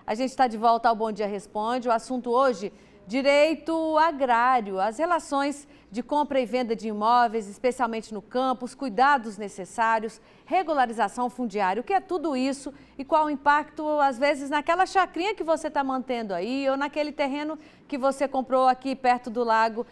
A gente está de volta ao Bom Dia Responde. O assunto hoje, direito agrário, as relações de compra e venda de imóveis, especialmente no campo, os cuidados necessários, regularização fundiária. O que é tudo isso e qual o impacto, às vezes, naquela chacrinha que você está mantendo aí ou naquele terreno que você comprou aqui perto do lago,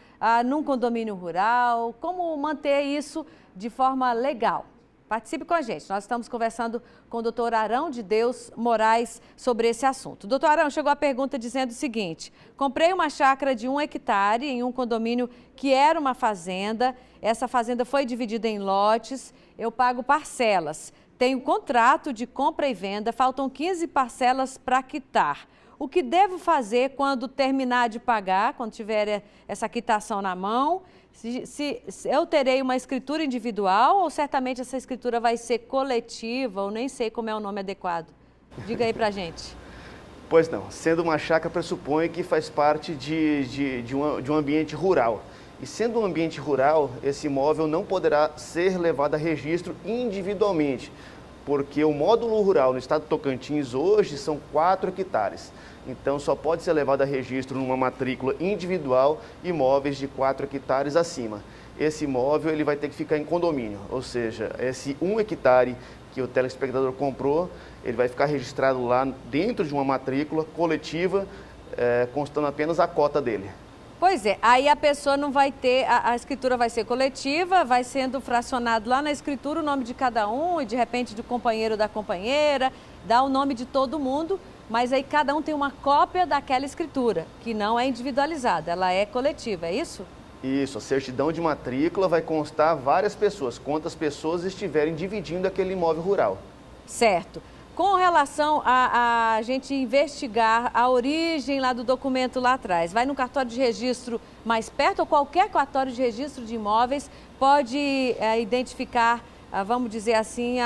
num condomínio rural? Como manter isso de forma legal? Participe com a gente. Nós estamos conversando com o doutor Arão de Deus Moraes sobre esse assunto. Doutor Arão, chegou a pergunta dizendo o seguinte: comprei uma chácara de 1 hectare em um condomínio que era uma fazenda. Essa fazenda foi dividida em lotes, eu pago parcelas. Tenho contrato de compra e venda, faltam 15 parcelas para quitar. O que devo fazer quando terminar de pagar, quando tiver essa quitação na mão? Se eu terei uma escritura individual ou certamente essa escritura vai ser coletiva, ou nem sei como é o nome adequado? Diga aí pra gente. Pois não, sendo uma chácara pressupõe que faz parte de um ambiente rural. E sendo um ambiente rural, esse imóvel não poderá ser levado a registro individualmente, porque o módulo rural no estado de Tocantins hoje são 4 hectares. Então só pode ser levado a registro numa matrícula individual imóveis de 4 hectares acima. Esse imóvel ele vai ter que ficar em condomínio, ou seja, esse 1 hectare que o telespectador comprou, ele vai ficar registrado lá dentro de uma matrícula coletiva, constando apenas a cota dele. Pois é, aí a pessoa não vai ter, a escritura vai ser coletiva, vai sendo fracionado lá na escritura o nome de cada um e de repente do companheiro ou da companheira, dá o nome de todo mundo, mas aí cada um tem uma cópia daquela escritura, que não é individualizada, ela é coletiva, é isso? Isso, a certidão de matrícula vai constar várias pessoas, quantas pessoas estiverem dividindo aquele imóvel rural. Certo. Com relação a gente investigar a origem lá do documento lá atrás, vai no cartório de registro mais perto ou qualquer cartório de registro de imóveis pode identificar, vamos dizer assim,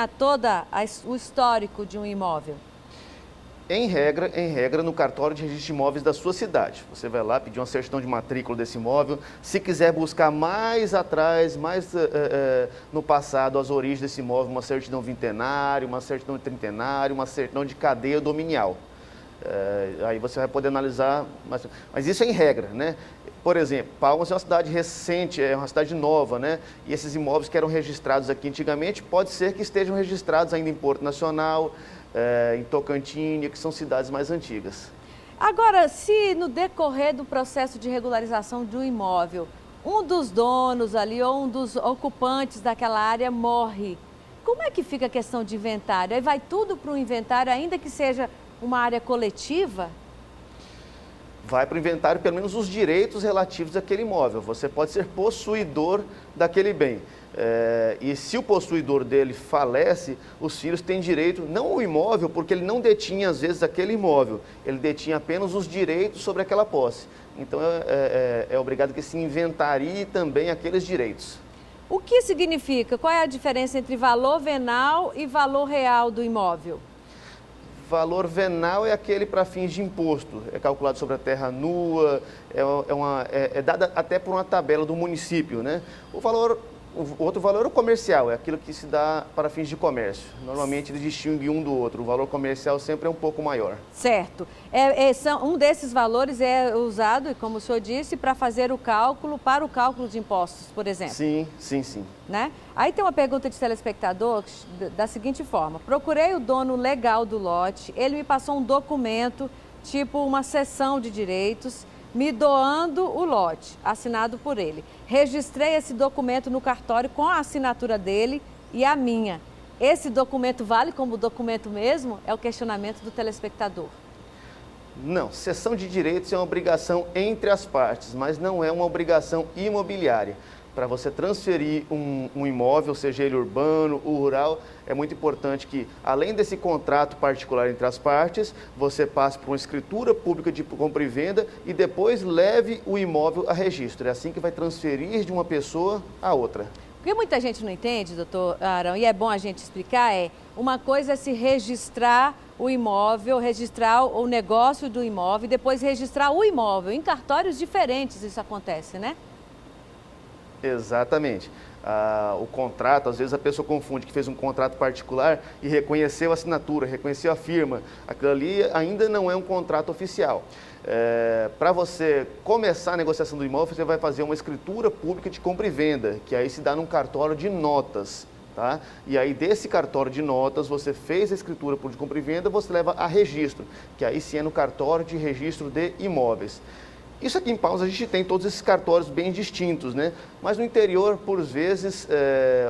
o histórico de um imóvel? Em regra, no cartório de registro de imóveis da sua cidade. Você vai lá pedir uma certidão de matrícula desse imóvel. Se quiser buscar mais atrás, no passado, as origens desse imóvel, uma certidão vintenária, uma certidão de trintenário, uma certidão de cadeia dominial. Aí você vai poder analisar, mas isso é em regra, né? Por exemplo, Palmas é uma cidade recente, é uma cidade nova, né? E esses imóveis que eram registrados aqui antigamente, pode ser que estejam registrados ainda em Porto Nacional, em Tocantins, que são cidades mais antigas. Agora, se no decorrer do processo de regularização de um imóvel, um dos donos ali ou um dos ocupantes daquela área morre, como é que fica a questão de inventário? Aí vai tudo para o inventário, ainda que seja uma área coletiva? Vai para o inventário pelo menos os direitos relativos àquele imóvel. Você pode ser possuidor daquele bem. E se o possuidor dele falece, os filhos têm direito, não ao imóvel, porque ele não detinha às vezes aquele imóvel, ele detinha apenas os direitos sobre aquela posse. Então é obrigado que se inventarie também aqueles direitos. O que significa? Qual é a diferença entre valor venal e valor real do imóvel? Valor venal é aquele para fins de imposto, é calculado sobre a terra nua, é dada até por uma tabela do município, né? O outro valor é o comercial, é aquilo que se dá para fins de comércio. Normalmente eles distinguem um do outro, o valor comercial sempre é um pouco maior. Certo. Um desses valores é usado, como o senhor disse, para fazer para o cálculo de impostos, por exemplo. Sim. Né? Aí tem uma pergunta de telespectador da seguinte forma: procurei o dono legal do lote, ele me passou um documento, tipo uma cessão de direitos, me doando o lote, assinado por ele. Registrei esse documento no cartório com a assinatura dele e a minha. Esse documento vale como documento mesmo? É o questionamento do telespectador. Não, cessão de direitos é uma obrigação entre as partes, mas não é uma obrigação imobiliária. Para você transferir um imóvel, seja ele urbano ou rural, é muito importante que, além desse contrato particular entre as partes, você passe por uma escritura pública de compra e venda e depois leve o imóvel a registro. É assim que vai transferir de uma pessoa a outra. O que muita gente não entende, doutor Arão, e é bom a gente explicar, uma coisa é se registrar o imóvel, registrar o negócio do imóvel e depois registrar o imóvel. Em cartórios diferentes isso acontece, né? Exatamente. o contrato. Às vezes a pessoa confunde que fez um contrato particular e reconheceu a assinatura, reconheceu a firma. Aquilo ali ainda não é um contrato oficial. Para você começar a negociação do imóvel, você vai fazer uma escritura pública de compra e venda, que aí se dá num cartório de notas. Tá? E aí desse cartório de notas, você fez a escritura por de compra e venda, você leva a registro, que aí sim é no cartório de registro de imóveis. Isso aqui em Palmas a gente tem todos esses cartórios bem distintos, né? Mas no interior, por vezes,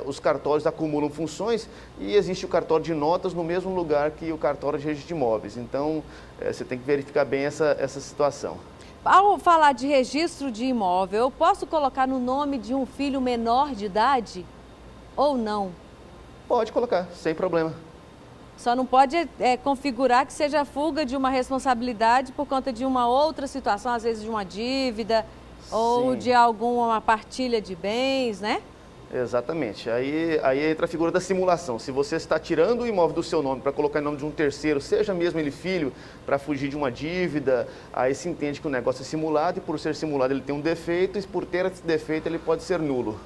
os cartórios acumulam funções e existe o cartório de notas no mesmo lugar que o cartório de registro de imóveis. Então, você tem que verificar bem essa situação. Ao falar de registro de imóvel, eu posso colocar no nome de um filho menor de idade? Ou não? Pode colocar, sem problema. Só não pode configurar que seja fuga de uma responsabilidade por conta de uma outra situação, às vezes de uma dívida ou de alguma partilha de bens, né? Exatamente. Aí entra a figura da simulação. Se você está tirando o imóvel do seu nome para colocar em nome de um terceiro, seja mesmo ele filho, para fugir de uma dívida, aí se entende que o negócio é simulado e por ser simulado ele tem um defeito e por ter esse defeito ele pode ser nulo.